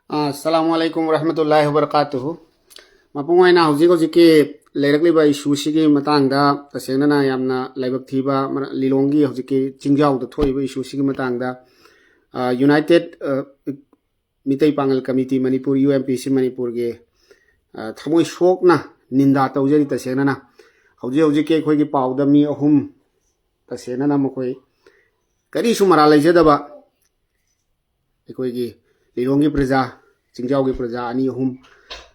Assalamualaikum warahmatullahi wabarakatuh. Mapungay na hujik ke lerakli ba issue sigi matangda tasengna na yamna laibak thiba lilongi hujik ke chingjau da thoi ba issue sigi matangda United Mitai Pangal Committee Manipur UMPC Manipur ge thamoi shok na ninda tawjeri tasengna na hujik ke khoi gi pawda mi ahum tasengna na makoi kari sumara laijada ba ekoi gi lilongi praja chingjau gi praja ani ahum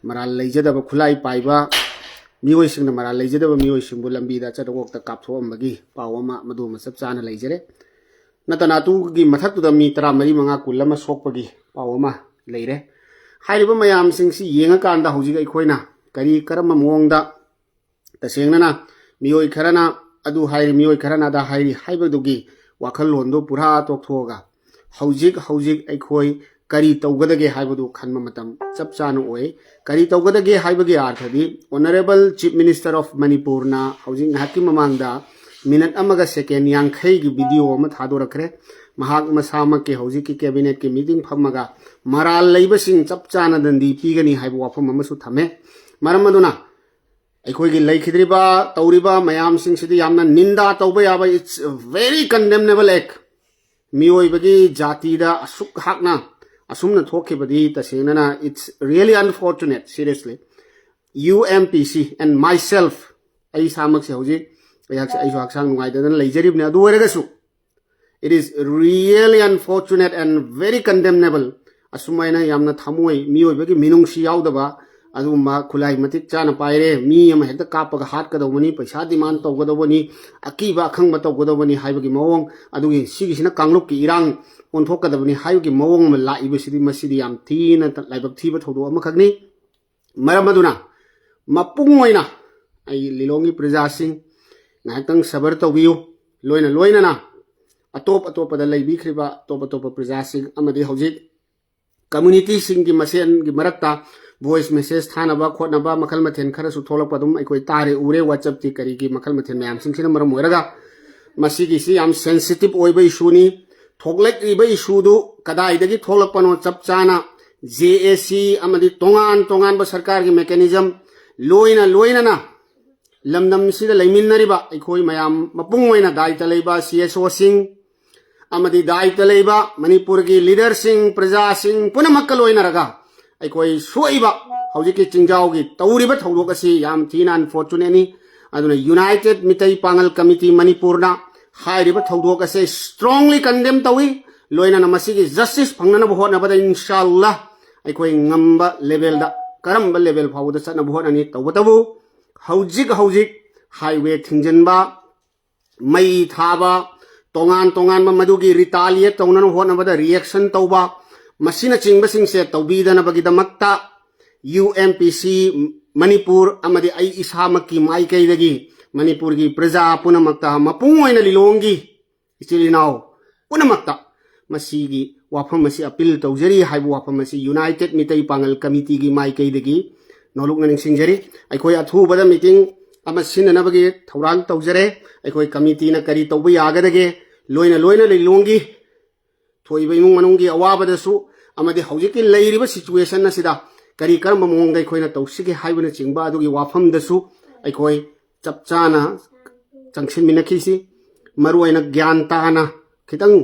maral leijada ba khulai paiba mioi sing na maral leijada ba mioi sing bu lambi da chadok ta kaptho ambagi pawama madu ma sab chana leijare natana tu gi mathak tu da mi tara mari manga kulama sokpagi pawama leire hairiba mayam sing si yenga kanda hoji ga khoina kari karam mong da tasengna na mioi kharana adu hairi mioi kharana da hairi haiba dugi wakhal londo pura tok thoga hojik ai khoi kari tawgadage haibadu khanma matam chap chana oi kari tawgadage haibagi arthadi honorable chief minister of manipur na hojing hakim mamangda minute amaga second yang khai gi video ma thadorakre mahak masama ke hoji ki cabinet ke meeting phamaga maral leiba sing chap chana dandi pigani haibu wafam amasu thame maramaduna akhoi gi leikhidriba tawriba mayam sing sidi yamna ninda tawba yaba it's a very condemnable act mioi bagi jati da asuk hakna asumna thoke badi tasena na it's really unfortunate seriously UMPC and myself ai samak se hoji ai so aksang ngai da leijarib ne adu weragasu it is really unfortunate and very condemnable asumaina yamna thamoi mioi bagi minung si yaudaba adu ma khulai matik chana paire mi ama hekta kapaga hat ka dawani paisa demand to ga dawani akiba khangba to ga dawani haibagi mawong adugi sigi sina kangluk ki irang on thok ka dawani haibagi mawong ma laiba sidi masidi yam thina laibak thiba thodo ama khagni maramaduna mapungmoina ai lilongi praja sing ngaitang sabar tawbiu loina na atop da laibi khriba top praja sing amadi hojik community sing gi masen gi marakta voice message thana ba khotna ba makal mathen khara su tholak padum ai koi tare ure whatsapp ti kari gi makal mathen mayam sing sina maram moiraga masigi si am sensitive oi ba issue ni thoglek ri ba issue du kadai dagi tholak pano chap chana JAC amadi tongan ba sarkar gi mechanism loina na lamdam sida laimin nari ba ai koi mayam mapung oina dai ta leiba CSO sing amadi dai ta leiba manipur gi leader sing praja sing punamakal oina raga ai koi soiba hojiki chingjau gi tawriba thawlok asi yam thina unfortunate ni aduna United Mitai Pangal Committee Manipur na hairiba thawlok ase strongly condemn tawi loina na masigi justice phangnana bo hotna bada inshallah ai koi ngamba level da karamba level phawda chana bo hotani tawbatabu hojik highway thingjanba mai thaba tongan ma madugi retaliate tawnan hotna bada reaction tawba masina chingba sing se tawbidana bagidamakta UMPC Manipur amadi ai isamakki mai kaidagi Manipur gi praja punamakta mapung oina lilongi ichilinao punamakta masigi wafam masi appeal tawjari haibu wafam masi United Mitai Pangal Committee gi mai kaidagi nolok naning singjari aikoi athu bada meeting ama sinna bagi thauran tawjare aikoi committee na kari tawba yagadage loina lilongi thoi bai mung manung gi awaba da su amadi hojiki leiriba situation na sida kari karma mong dai khoina tawsigi haibuna chingba adugi wafam da su ai khoi chapchana changsin minakisi maruaina gyan ta na khitang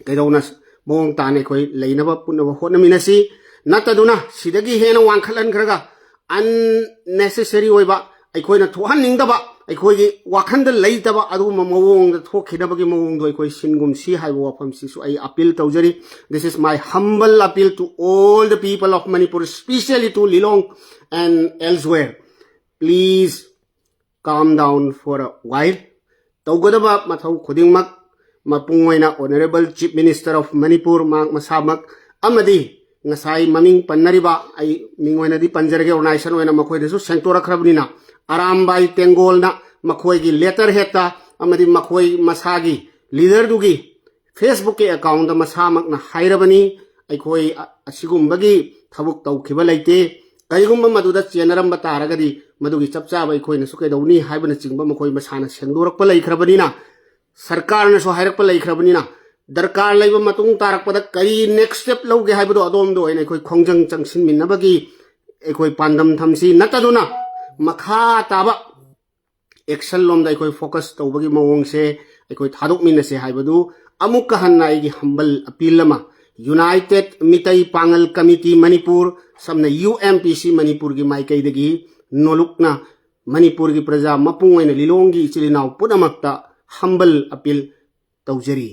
kaidona mong ta ne khoi leinaba punaba hotna minasi nataduna sidagi hena wangkhalan khraga unnecessary oiba ai khoina thohan ningdaba ai khoi gi wakhanda leitaba adu mawong da thokhina bagi mawong do ai khoi singum si haibo wafam si su ai appeal tawjari this is my humble appeal to all the people of Manipur especially to Lilong and elsewhere please calm down for a while tawgadaba mathau khudingmak mapungoina honorable chief minister of Manipur masamak amadi ngasai maming pannariba ai mingoina di panjarage organization oina makhoi desu sentora khrabnina arambai tengol na makhoi gi letter heta amadi makhoi masagi leader dugi Facebook ke account da masamak na hairabani ai khoi asigum bagi thabuk tawkhiba leite kaigumba maduda chenaram bataragadi madugi chapcha bai khoi na sukai dawni haibana chingba makhoi masana sengdorak pa leikhrabanina sarkar na so hairak pa leikhrabanina दरकार लेब मतुंग तारकपद कई next step लौगे हाइबदो अदोमदो ओइना अखोय खोंजंग चंगसिनमिनबगी अखोय पांदम थमसी नतदुना मखा ताबा action लोमदा अखोय focus तौबगी मवोंगसे अखोय थादोकमिनसे हाइबदु अमुक हन्ना आइगी humble appeal अमा United मितई Pongal committee Manipur समना UMPC Manipur की माइकईदगी नोलुकना मणिपुर की प्रजा मपुंग ओइना लिलोंगी इचिलिनाव पुनमक्ता humble appeal तौजरी।